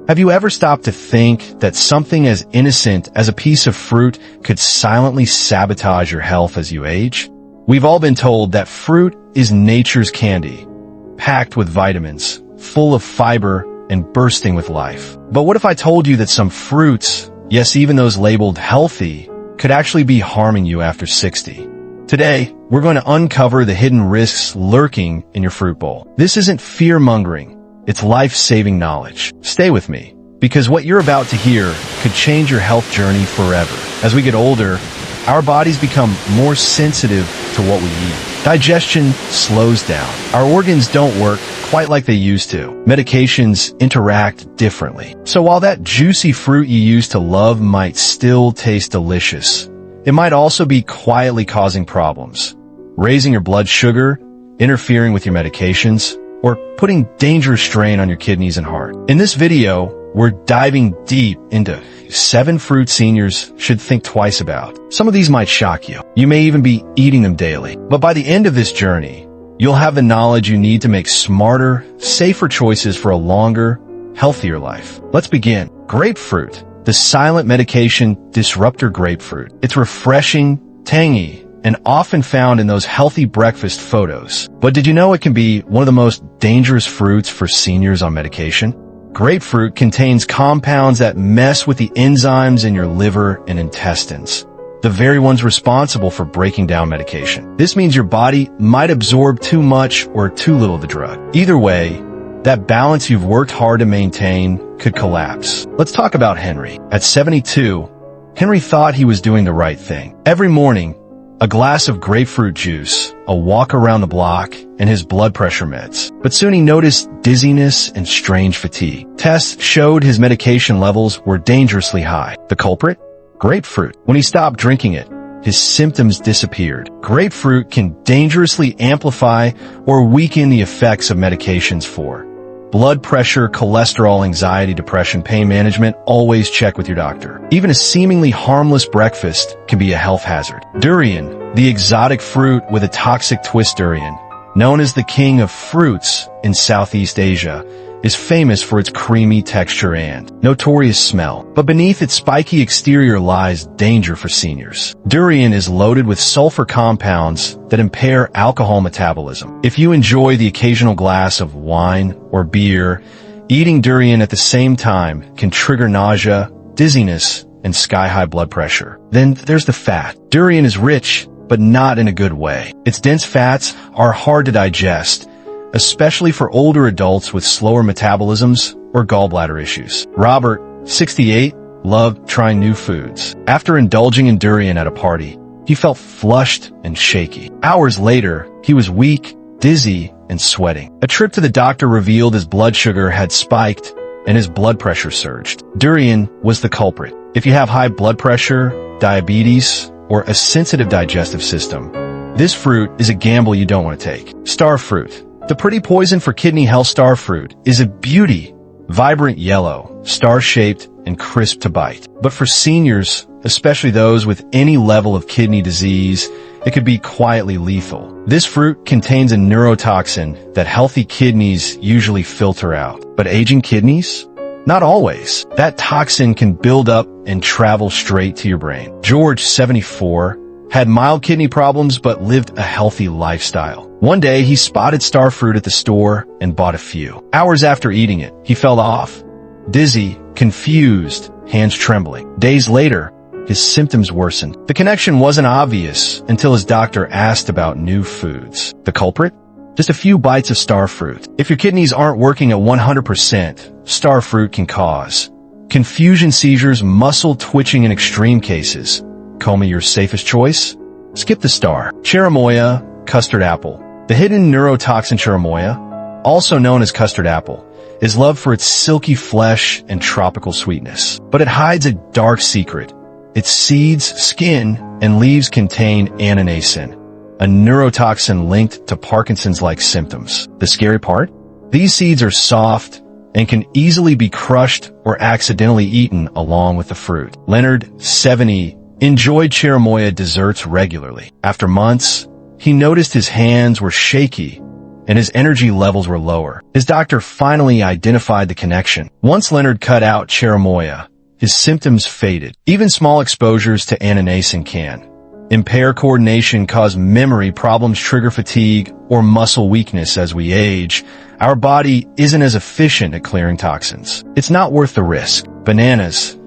Have you ever stopped to think that something as innocent as a piece of fruit could silently sabotage your health as you age? We've all been told that fruit is nature's candy, packed with vitamins, full of fiber, and bursting with life. But what if I told you that some fruits, yes, even those labeled healthy, could actually be harming you after 60? Today, we're going to uncover the hidden risks lurking in your fruit bowl. This isn't fear-mongering, it's life-saving knowledge. Stay with me, because what you're about to hear could change your health journey forever. As we get older, our bodies become more sensitive to what we eat. Digestion slows down. Our organs don't work quite like they used to. Medications interact differently. So while that juicy fruit you used to love might still taste delicious, it might also be quietly causing problems, raising your blood sugar, interfering with your medications, or putting dangerous strain on your kidneys and heart. In this video, we're diving deep into 7 fruit seniors should think twice about. Some of these might shock you. You may even be eating them daily. But by the end of this journey, you'll have the knowledge you need to make smarter, safer choices for a longer, healthier life. Let's begin. Grapefruit. The silent medication disruptor grapefruit. It's refreshing, tangy, and often found in those healthy breakfast photos. But did you know it can be one of the most dangerous fruits for seniors on medication? Grapefruit contains compounds that mess with the enzymes in your liver and intestines, the very ones responsible for breaking down medication. This means your body might absorb too much or too little of the drug. Either way, that balance you've worked hard to maintain could collapse. Let's talk about Henry. At 72, Henry thought he was doing the right thing. Every morning, a glass of grapefruit juice, a walk around the block, and his blood pressure meds. But soon he noticed dizziness and strange fatigue. Tests showed his medication levels were dangerously high. The culprit? Grapefruit. When he stopped drinking it, his symptoms disappeared. Grapefruit can dangerously amplify or weaken the effects of medications for blood pressure, cholesterol, anxiety, depression, pain management. Always check with your doctor. Even a seemingly harmless breakfast can be a health hazard. Durian, the exotic fruit with a toxic twist. Durian, known as the king of fruits in Southeast Asia, is famous for its creamy texture and notorious smell. But beneath its spiky exterior lies danger for seniors. Durian is loaded with sulfur compounds that impair alcohol metabolism. If you enjoy the occasional glass of wine or beer, eating durian at the same time can trigger nausea, dizziness, and sky-high blood pressure. Then there's the fat. Durian is rich, but not in a good way. Its dense fats are hard to digest, especially for older adults with slower metabolisms or gallbladder issues. Robert, 68, loved trying new foods. After indulging in durian at a party, he felt flushed and shaky. Hours later, he was weak, dizzy, and sweating. A trip to the doctor revealed his blood sugar had spiked and his blood pressure surged. Durian was the culprit. If you have high blood pressure, diabetes, or a sensitive digestive system, this fruit is a gamble you don't want to take. Star fruit. The pretty poison for kidney health. Star fruit is a beauty, vibrant yellow, star-shaped, and crisp to bite. But for seniors, especially those with any level of kidney disease, it could be quietly lethal. This fruit contains a neurotoxin that healthy kidneys usually filter out. But aging kidneys? Not always. That toxin can build up and travel straight to your brain. George, 74, had mild kidney problems but lived a healthy lifestyle. One day, he spotted star fruit at the store and bought a few. Hours after eating it, he fell off, dizzy, confused, hands trembling. Days later, his symptoms worsened. The connection wasn't obvious until his doctor asked about new foods. The culprit? Just a few bites of star fruit. If your kidneys aren't working at 100%, star fruit can cause confusion, seizures, muscle twitching in extreme cases. Call me your safest choice? Skip the star. Cherimoya, custard apple. The hidden neurotoxin cherimoya, also known as custard apple, is loved for its silky flesh and tropical sweetness. But it hides a dark secret. Its seeds, skin, and leaves contain annonacin, a neurotoxin linked to Parkinson's-like symptoms. The scary part? These seeds are soft and can easily be crushed or accidentally eaten along with the fruit. Leonard, 70, enjoyed cherimoya desserts regularly. After months, he noticed his hands were shaky and his energy levels were lower. His doctor finally identified the connection. Once Leonard cut out cherimoya, his symptoms faded. Even small exposures to annonacin can impair coordination, cause memory problems, trigger fatigue, or muscle weakness as we age. Our body isn't as efficient at clearing toxins. It's not worth the risk. Bananas.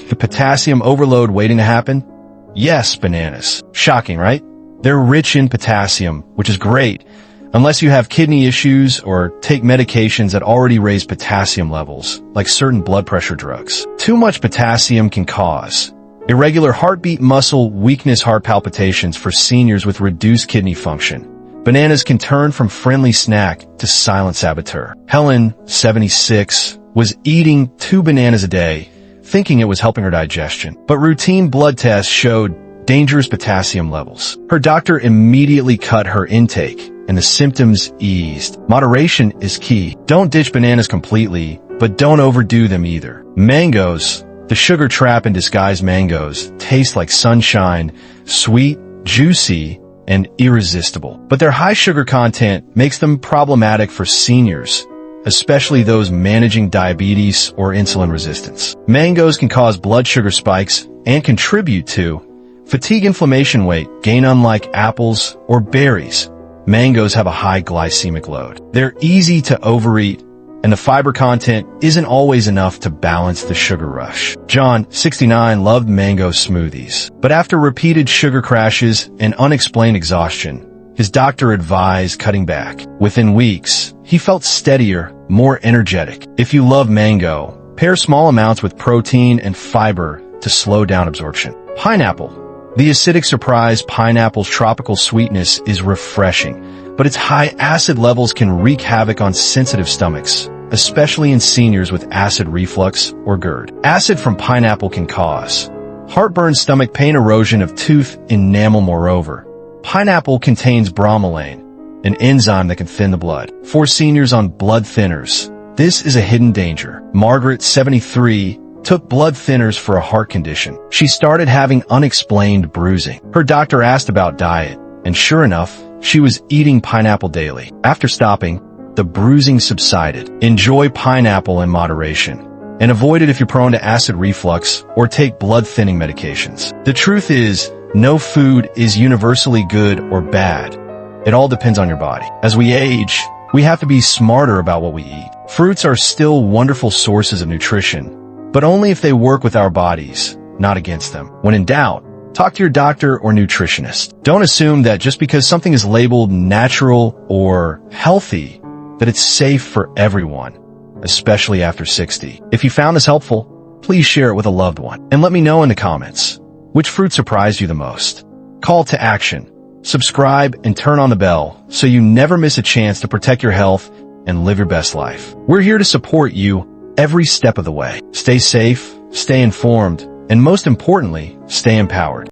The potassium overload waiting to happen? Yes, bananas. Shocking, right? They're rich in potassium, which is great, unless you have kidney issues or take medications that already raise potassium levels, like certain blood pressure drugs. Too much potassium can cause irregular heartbeat, muscle weakness, heart palpitations for seniors with reduced kidney function. Bananas can turn from friendly snack to silent saboteur. Helen, 76, was eating 2 bananas a day, thinking it was helping her digestion. But routine blood tests showed dangerous potassium levels. Her doctor immediately cut her intake, and the symptoms eased. Moderation is key. Don't ditch bananas completely, but don't overdo them either. Mangoes, the sugar trap in disguise. Mangoes taste like sunshine, sweet, juicy, and irresistible. But their high sugar content makes them problematic for seniors, especially those managing diabetes or insulin resistance. Mangoes can cause blood sugar spikes and contribute to fatigue, inflammation, weight gain. Unlike apples or berries, mangoes have a high glycemic load. They're easy to overeat, and the fiber content isn't always enough to balance the sugar rush. John, 69, loved mango smoothies. But after repeated sugar crashes and unexplained exhaustion, his doctor advised cutting back. Within weeks, he felt steadier, more energetic. If you love mango, pair small amounts with protein and fiber to slow down absorption. Pineapple. The acidic surprise. Pineapple's tropical sweetness is refreshing, but its high acid levels can wreak havoc on sensitive stomachs, especially in seniors with acid reflux or GERD. Acid from pineapple can cause heartburn, stomach pain, erosion of tooth enamel. Moreover, pineapple contains bromelain, an enzyme that can thin the blood. For seniors on blood thinners, this is a hidden danger. Margaret, 73, took blood thinners for a heart condition. She started having unexplained bruising. Her doctor asked about diet, and sure enough, she was eating pineapple daily. After stopping, the bruising subsided. Enjoy pineapple in moderation, and avoid it if you're prone to acid reflux or take blood-thinning medications. The truth is, no food is universally good or bad. It all depends on your body. As we age, we have to be smarter about what we eat. Fruits are still wonderful sources of nutrition, but only if they work with our bodies, not against them. When in doubt, talk to your doctor or nutritionist. Don't assume that just because something is labeled natural or healthy, that it's safe for everyone, especially after 60. If you found this helpful, please share it with a loved one. And let me know in the comments, which fruit surprised you the most? Call to action. Subscribe and turn on the bell so you never miss a chance to protect your health and live your best life. We're here to support you every step of the way. Stay safe, stay informed, and most importantly, stay empowered.